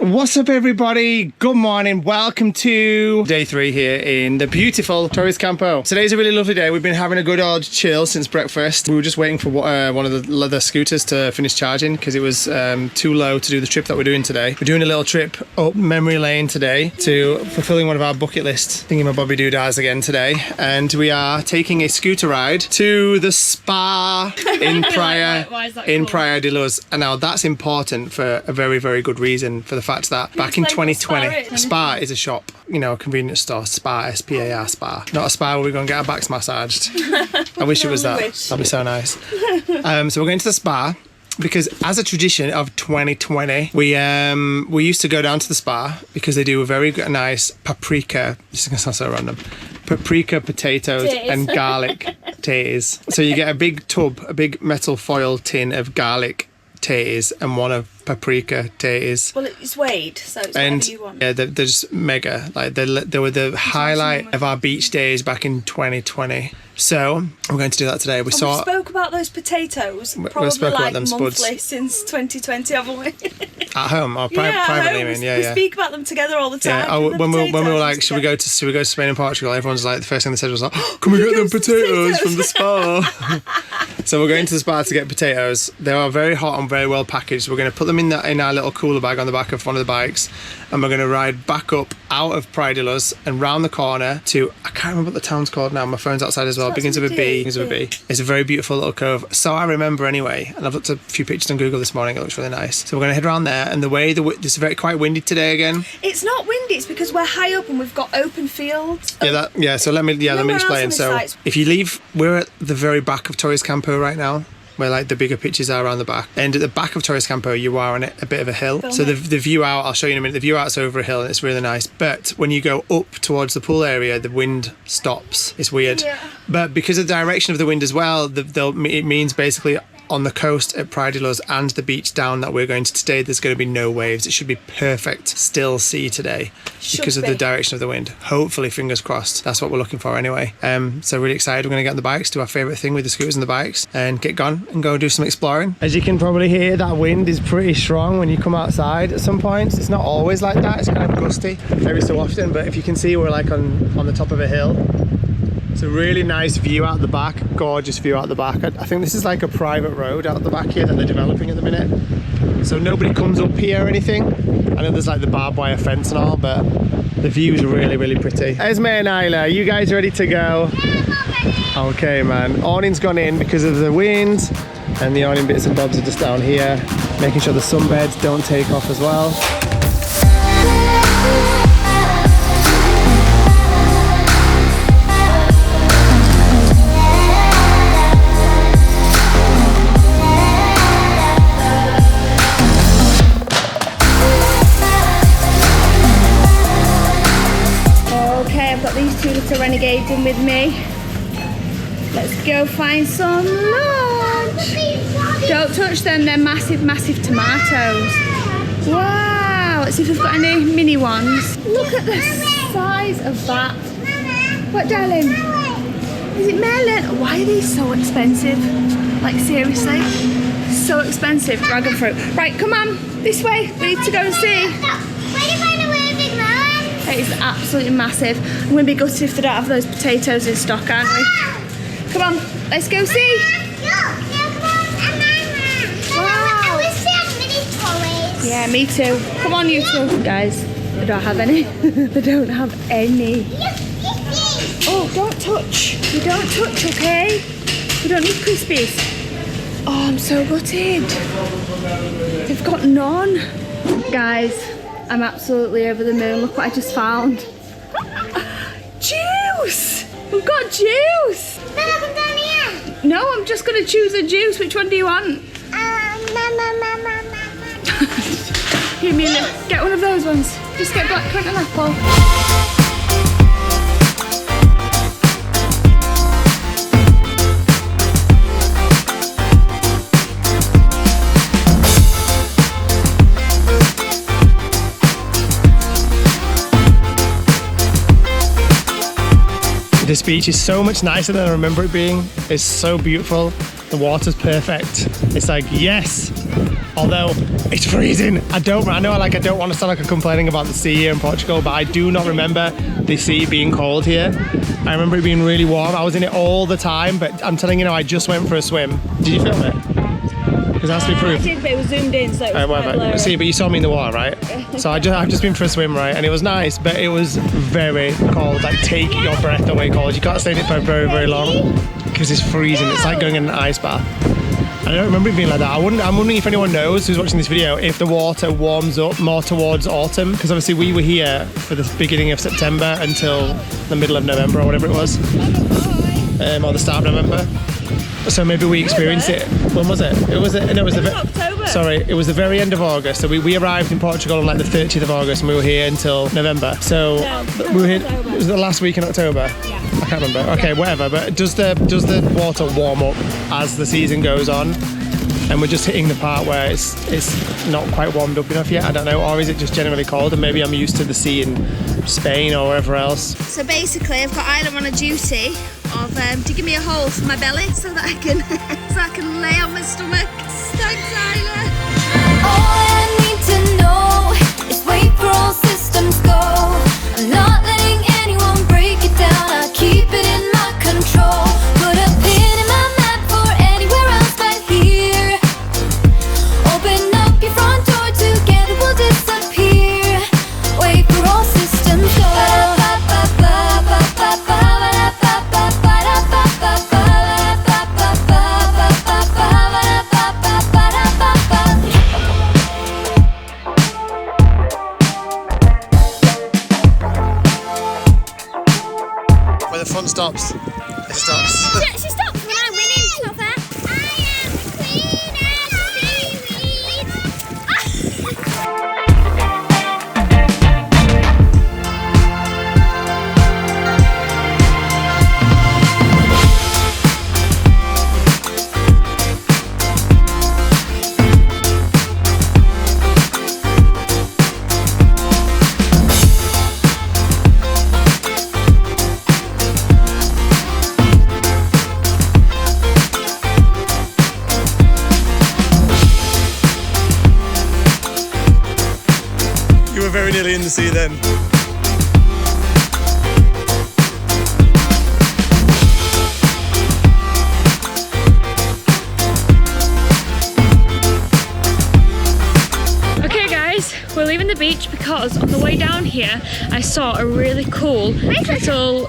What's up everybody, good morning, welcome to day 3 here in the beautiful Torres Campo. Today's a really lovely day. We've been having a good old chill since breakfast. We were just waiting for one of the leather scooters to finish charging because it was too low to do the trip that we're doing today. We're doing a little trip up memory lane today to fulfilling one of our bucket list thingy-my-bobby-doo-dahs again today, and we are taking a scooter ride to the spa in Praia de Luz. And now that's important for a very, very good reason, for the fact that back in 2020, spa is a shop, you know, a convenience store. Spa, S-P-A-R, spa. Not a spa where we're going to get our backs massaged. I wish it was that. That'd be so nice. So we're going to the spa because, as a tradition of 2020, we used to go down to the spa because they do a very nice paprika. This is going to sound so random. Paprika, potatoes, and garlic taters. So you get a big tub, a big metal foil tin of garlic taters and one of paprika taters. Well, it's weighed, so it's whatever you want. Yeah, they're just mega. Like they were the highlight of our beach days back in 2020. So we're going to do that today. We spoke about those potatoes probably like monthly since 2020, haven't we? At home or privately? I mean, we speak about them together all the time. Yeah. When we were like, should we go to Spain and Portugal? Everyone's like, the first thing they said was like, oh, can we get them potatoes from the spa? So we're going to the spa to get potatoes. They are very hot and very well packaged. We're going to put them in our little cooler bag on the back of one of the bikes, and we're going to ride back up out of Praia de Luz and round the corner to, I can't remember what the town's called now. My phone's outside as well. Begins with a B. It's a very beautiful little cove. So I remember anyway, and I've looked at a few pictures on Google this morning. It looks really nice. So we're going to head around there, and it's quite windy today again. It's not windy. It's because we're high up and we've got open fields. So let me explain. So if you leave, we're at the very back of Torres Campo right now, where like the bigger pitches are around the back. And at the back of Torres Campo, you are on a bit of a hill. So the view out, I'll show you in a minute, the view out's over a hill and it's really nice. But when you go up towards the pool area, the wind stops. It's weird. Yeah. But because of the direction of the wind as well, it means basically on the coast at Praia de Luz and the beach down that we're going to today, there's going to be no waves. It should be perfect still sea today because of the direction of the wind. Hopefully, fingers crossed. That's what we're looking for anyway. So really excited. We're going to get on the bikes, do our favourite thing with the scooters and the bikes, and get gone and go do some exploring. As you can probably hear, that wind is pretty strong when you come outside at some points. It's not always like that. It's kind of gusty every so often, but if you can see, we're like on the top of a hill. It's a really nice view out the back, gorgeous view out the back. I think this is like a private road out the back here that they're developing at the minute. So nobody comes up here or anything. I know there's like the barbed wire fence and all, but the view is really, really pretty. Esmé and Isla, you guys ready to go? Okay, man. Awning's gone in because of the wind, and the awning bits and bobs are just down here, making sure the sunbeds don't take off as well. Renegades in with me. Let's go find some lunch. Don't touch them, they're massive, massive tomatoes. Wow, let's see if we've got any mini ones. Look at the size of that. What, darling? Is it melon? Why are these so expensive? Like, seriously? So expensive. Dragon fruit. Right, come on, this way. We need to go and see. It's absolutely massive. I'm going to be gutted if they don't have those potatoes in stock, aren't we? Come on, let's go see. Wow. I wish they had mini trolleys. Yeah, me too. Come on, you two. Guys, they don't have any. They don't have any. Oh, don't touch. You don't touch, okay? We don't need Crispies. Oh, I'm so gutted. They've got none. Guys, I'm absolutely over the moon. Look what I just found. Juice! We've got juice! Then I come down here. No, I'm just going to choose a juice. Which one do you want? Here, Amelia, get one of those ones. Just get blackcurrant and apple. This beach is so much nicer than I remember it being. It's so beautiful. The water's perfect. It's like, yes, Although it's freezing. I don't want to sound like I'm complaining about the sea here in Portugal, but I do not remember the sea being cold here. I remember it being really warm. I was in it all the time, but I'm telling you now, I just went for a swim. Did you film it? Because that's to be proof. I did, but it was zoomed in, so it was quite blurry. See, but you saw me in the water, right? So I've just been for a swim, right? And it was nice, but it was very cold. Like, take your breath away cold. You can't stay in it for very, very long because it's freezing. It's like going in an ice bath. I don't remember it being like that. I'm wondering if anyone knows who's watching this video if the water warms up more towards autumn, because obviously we were here for the beginning of September until the middle of November or whatever it was, or the start of November. So maybe we experienced it. When was it? It was October. Sorry, it was the very end of August. So we arrived in Portugal on like the 30th of August, and we were here until November. So we were here. It was the last week in October. Yeah. I can't remember. Okay, whatever. But does the water warm up as the season goes on? And we're just hitting the part where it's not quite warmed up enough yet. I don't know. Or is it just generally cold? And maybe I'm used to the sea in Spain or wherever else. So basically, I've got Isla on a duty of digging me a hole for my belly so that I can lay on my stomach. Thanks, Isla. All I need to know is wait for all systems go. I'm not letting anyone break it down. I keep it in my control. Put a pin in my map for anywhere else but here. Open up your front door, together we'll disappear. Wait for all systems go. Where the fun stops, it stops. She stops when I win in. It's not fair. I am the queen of seaweed. You were very nearly in the sea then. Okay guys, we're leaving the beach because on the way down here I saw a really cool little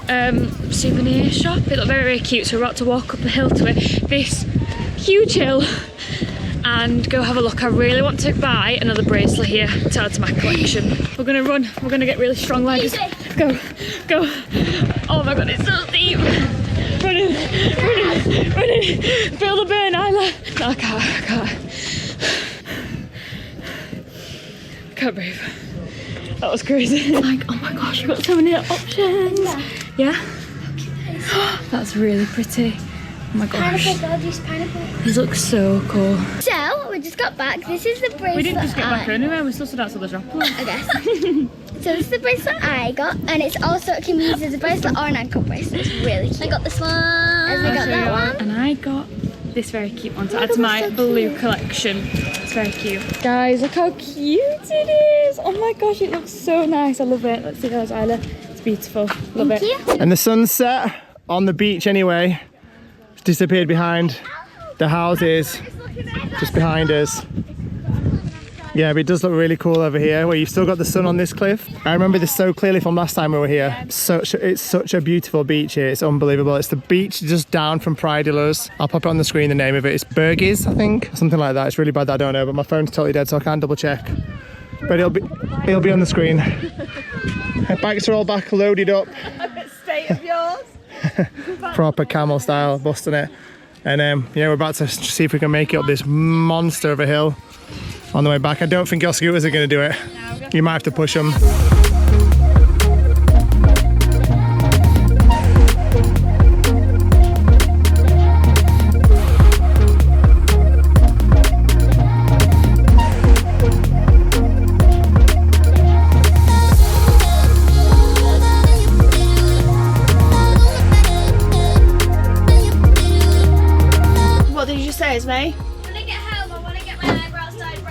souvenir shop. It looked very, very cute, so we're about to walk up the hill to it. This huge hill. And go have a look. I really want to buy another bracelet here to add to my collection. We're gonna run, we're gonna get really strong legs. Go, go. Oh my god, it's so steep. Running, running, running. Feel the burn, Isla. No, I can't. Can't breathe. That was crazy. Like, oh my gosh, we've got so many options. Yeah? That's really pretty. Oh my gosh. Pineapple. These look so cool. So, we just got back. This is the bracelet. We didn't just get back anywhere, we still stood outside the shop. I guess. So this is the bracelet I got, and it's also, it can be used as a bracelet or an ankle bracelet. It's really cute. I got this one. And I got that one. And I got this very cute one to add to my blue collection. It's very cute. Guys, look how cute it is. Oh my gosh, it looks so nice. I love it. Let's see those, Isla. It's beautiful. Love it. Thank you. And the sunset on the beach anyway. Disappeared behind the houses just behind us. Yeah, but it does look really cool over here where you've still got the sun on this cliff. I remember this so clearly from last time we were here. It's such a beautiful beach here. It's unbelievable. It's the beach just down from Praia de Luz. I'll pop it on the screen, the name of it. It's Burgess, I think. Something like that. It's really bad that I don't know, but my phone's totally dead so I can't double check. But it'll be on the screen. Bikes are all back loaded up. State of yours. Proper camel style, busting it. And yeah, we're about to see if we can make it up this monster of a hill on the way back. I don't think your scooters are going to do it. You might have to push them. What did you say, Esmé? When I get home, I want to get my eyebrows dyed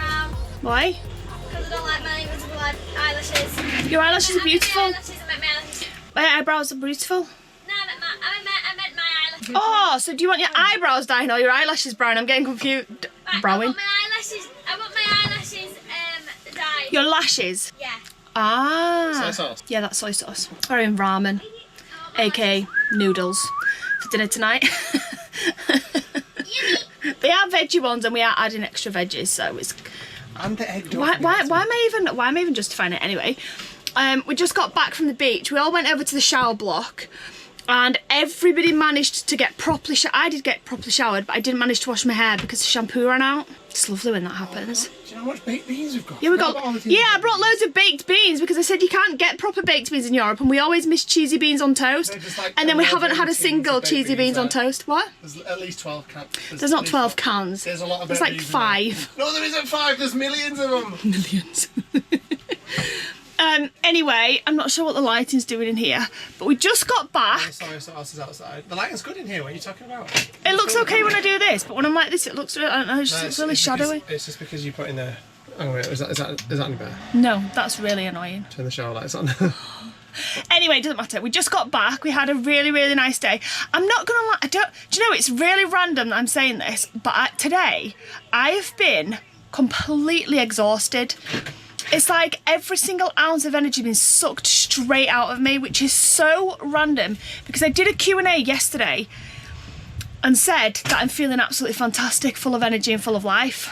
Your eyelashes are beautiful. I meant my eyelashes. My eyebrows are beautiful. No, I meant my eyelashes. Oh, so do you want your eyebrows dyed or your eyelashes brown? I'm getting confused. Right, Browing. I want my eyelashes dyed. Your lashes? Yeah. Ah. Soy sauce. Yeah, that's soy sauce. We're in ramen, aka noodles, for dinner tonight. They are veggie ones, and we are adding extra veggies, so it's. And the egg. Why am I even justifying it anyway? We just got back from the beach. We all went over to the shower block, and everybody managed to get properly. I did get properly showered, but I didn't manage to wash my hair because the shampoo ran out. It's lovely when that happens. Do you know how much baked beans we've got? Yeah, I brought loads of baked beans because I said you can't get proper baked beans in Europe, and we always miss cheesy beans on toast. Like and then we haven't had a single cheesy beans on toast. What? There's at least 12 cans. There's not 12 cans. There's a lot of There's baked like beans 5. No, there isn't 5. There's millions of them. Millions. Anyway, I'm not sure what the lighting's doing in here, but we just got back. Sorry, sauce is outside. The lighting's good in here. What are you talking about? It looks okay when I do this, but when I'm like this, it looks. I don't know. It's just really shadowy. It's just because you put in the. Oh wait, is that any better? No, that's really annoying. Turn the shower lights on. Anyway, it doesn't matter. We just got back. We had a really, really nice day. I'm not gonna lie. Do you know? It's really random that I'm saying this, but today I have been completely exhausted. It's like every single ounce of energy been sucked straight out of me, which is so random because I did a Q&A yesterday and said that I'm feeling absolutely fantastic, full of energy and full of life.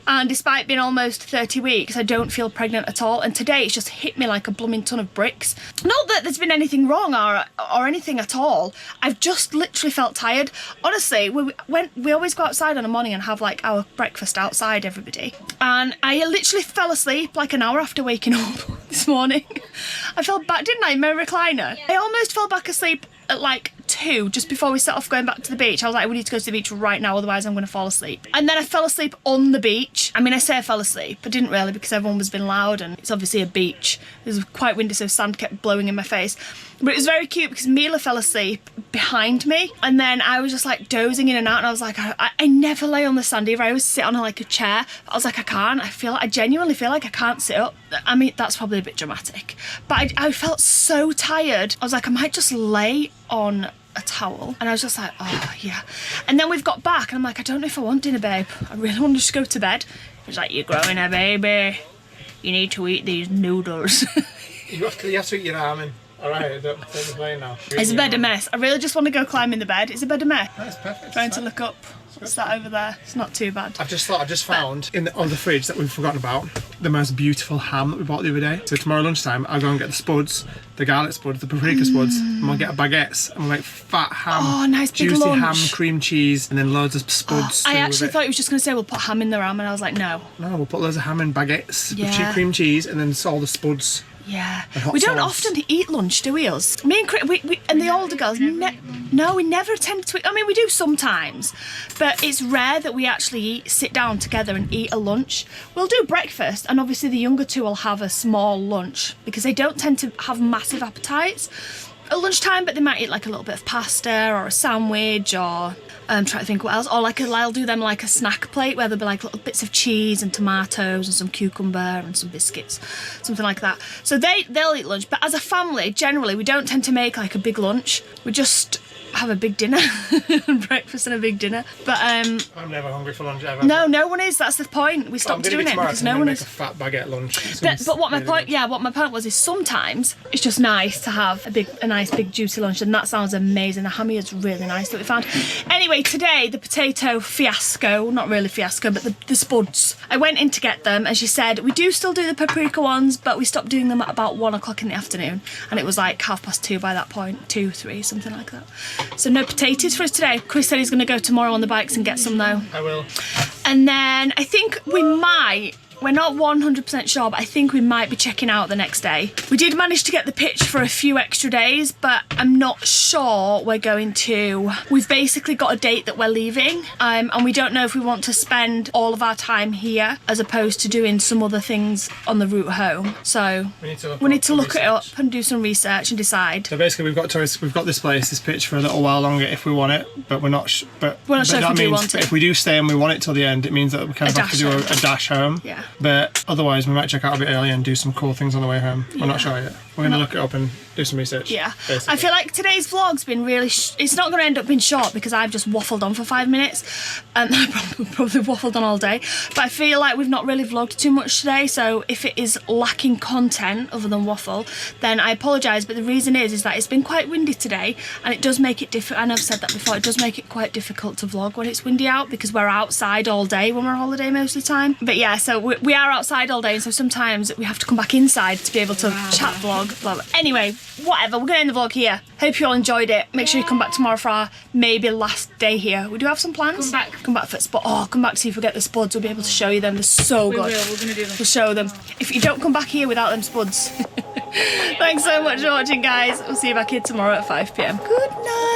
And despite being almost 30 weeks, I don't feel pregnant at all. And today it's just hit me like a blooming ton of bricks. Not that there's been anything wrong or anything at all. I've just literally felt tired. Honestly, we always go outside in the morning and have like our breakfast outside, everybody. And I literally fell asleep like an hour after waking up this morning. I fell back, didn't I, in my recliner? Yeah. I almost fell back asleep at like 2 just before we set off going back to the beach. I was like, we need to go to the beach right now, otherwise I'm going to fall asleep. And then I fell asleep on the beach. I mean, I say I fell asleep, I didn't really because everyone was being loud and it's obviously a beach. It was quite windy, so sand kept blowing in my face. But it was very cute because Mila fell asleep behind me and then I was just like dozing in and out, and I was like, I never lay on the sand either. I always sit on like a chair. I was like, I genuinely feel like I can't sit up. I mean, that's probably a bit dramatic, but I felt so tired. I was like, I might just lay on a towel, and I was just like, oh yeah. And then we've got back and I'm like, I don't know if I want dinner, babe. I really want to just go to bed. He's like, you're growing a baby, you need to eat these noodles. You have to eat your ramen. Alright, don't complain now. Is the bed a mess? I really just want to go climb in the bed. Is the bed a mess? That's perfect. Trying to look up. What's that over there? It's not too bad. I just found on the fridge that we've forgotten about the most beautiful ham that we bought the other day. So tomorrow lunchtime I'll go and get the spuds, the garlic spuds, the paprika spuds, and we'll get baguettes and we'll make fat ham. Oh, nice big juicy lunch. ham, cream cheese, and then loads of spuds. I actually thought he was just going to say we'll put ham in the ramen. I was like, no. No, we'll put loads of ham and baguettes Yeah. with cream cheese, and then all the spuds. Yeah, And hot we don't sauce. often eat lunch, do we? Us, me and Chris, we and the older girls. No, we never tend to. I mean, we do sometimes, but it's rare that we actually sit down together and eat a lunch. We'll do breakfast, and obviously the younger two will have a small lunch because they don't tend to have massive appetites at lunchtime, but they might eat like a little bit of pasta or a sandwich, or I'm trying to think what else, or like I'll do them like a snack plate where there'll be like little bits of cheese and tomatoes and some cucumber and some biscuits, something like that. So they'll eat lunch, but as a family generally we don't tend to make like a big lunch. We just have a big dinner, breakfast and a big dinner. But I'm never hungry for lunch ever. no one is. That's the point. We stopped doing it because no one is. Make a fat baguette lunch. But what my point was is sometimes it's just nice to have a nice big juicy lunch, and that sounds amazing. The hammy is really nice that we found. Anyway, today the potato fiasco, not really fiasco, but the spuds. I went in to get them, as you said. We do still do the paprika ones, but we stopped doing them at about 1 o'clock in the afternoon, and it was like 2:30 by that point, 2, 3, something like that. So no potatoes for us today. Chris said he's going to go tomorrow on the bikes and get some though. I will. And then I think we're not 100% sure, but I think we might be checking out the next day. We did manage to get the pitch for a few extra days, but I'm not sure we're going to. We've basically got a date that we're leaving, and we don't know if we want to spend all of our time here as opposed to doing some other things on the route home. So we need to look it up and do some research and decide. So basically we've got this pitch for a little while longer if we want it, but we're not sure if we do want it. If we do stay and we want it till the end, it means that we kind of have to do a dash home. Yeah. But otherwise, we might check out a bit early and do some cool things on the way home. We're not sure yet. We're going to look it up and do some research. Yeah. basically. I feel like today's vlog's been really... it's not going to end up being short because I've just waffled on for 5 minutes. And I probably waffled on all day. But I feel like we've not really vlogged too much today. So if it is lacking content other than waffle, then I apologise. But the reason is that it's been quite windy today. And it does make it difficult. I know I've said that before. It does make it quite difficult to vlog when it's windy out because we're outside all day when we're on holiday most of the time. But yeah, so we are outside all day. And so sometimes we have to come back inside to be able to chat vlog. Blah, blah. Anyway, whatever, we're going to end the vlog here. Hope you all enjoyed it. Make sure you come back tomorrow for our maybe last day here. We do have some plans. Come back for spot. Oh, come back to see if we get the spuds. We'll be able to show you them. They're so good. We're going to do them. We'll show them. If you don't come back here without them spuds. Thanks so much for watching, guys. We'll see you back here tomorrow at 5 PM. Good night.